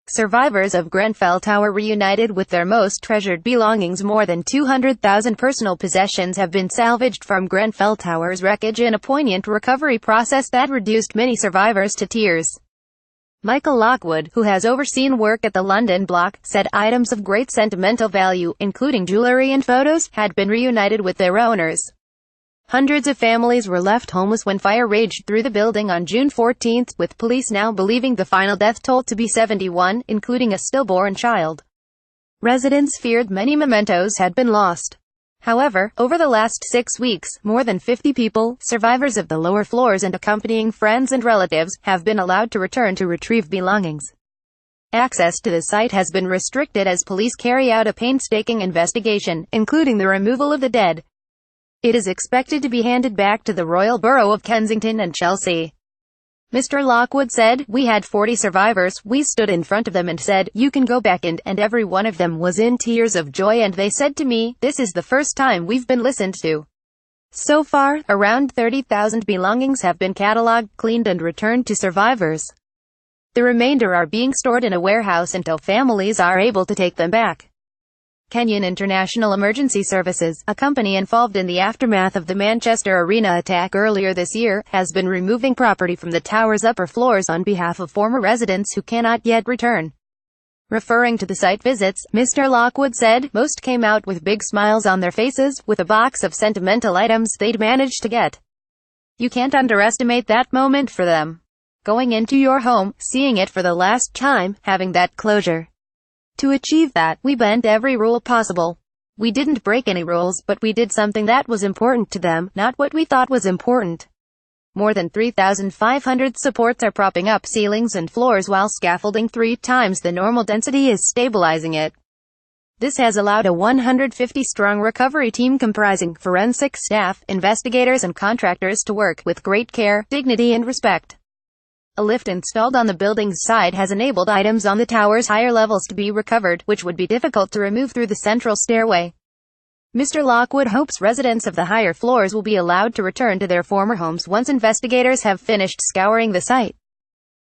Survivors of Grenfell Tower reunited with their most treasured belongings. More than 200,000 personal possessions have been salvaged from Grenfell Tower's wreckage in a poignant recovery process that reduced many survivors to tears. Michael Lockwood, who has overseen work at the London block, said items of great sentimental value, including jewellery and photos, had been reunited with their owners. Hundreds of families were left homeless when fire raged through the building on June 14, with police now believing the final death toll to be 71, including a stillborn child. Residents feared many mementos had been lost. However, over the last 6 weeks, more than 50 people, survivors of the lower floors and accompanying friends and relatives, have been allowed to return to retrieve belongings. Access to the site has been restricted as police carry out a painstaking investigation, including the removal of the dead. It is expected to be handed back to the Royal Borough of Kensington and Chelsea. Mr. Lockwood said, "We had 40 survivors. We stood in front of them and said, 'You can go back,' and every one of them was in tears of joy, and they said to me, 'This is the first time we've been listened to.'" So far, around 30,000 belongings have been catalogued, cleaned and returned to survivors. The remainder are being stored in a warehouse until families are able to take them back. Kenyan International Emergency Services, a company involved in the aftermath of the Manchester Arena attack earlier this year, has been removing property from the tower's upper floors on behalf of former residents who cannot yet return. Referring to the site visits, Mr. Lockwood said, "Most came out with big smiles on their faces, with a box of sentimental items they'd managed to get. You can't underestimate that moment for them. Going into your home, seeing it for the last time, having that closure. To achieve that, we bent every rule possible. We didn't break any rules, but we did something that was important to them, not what we thought was important." More than 3,500 supports are propping up ceilings and floors while scaffolding 3 times the normal density is stabilizing it. This has allowed a 150-strong recovery team comprising forensic staff, investigators and contractors to work with great care, dignity and respect. A lift installed on the building's side has enabled items on the tower's higher levels to be recovered, which would be difficult to remove through the central stairway. Mr. Lockwood hopes residents of the higher floors will be allowed to return to their former homes once investigators have finished scouring the site.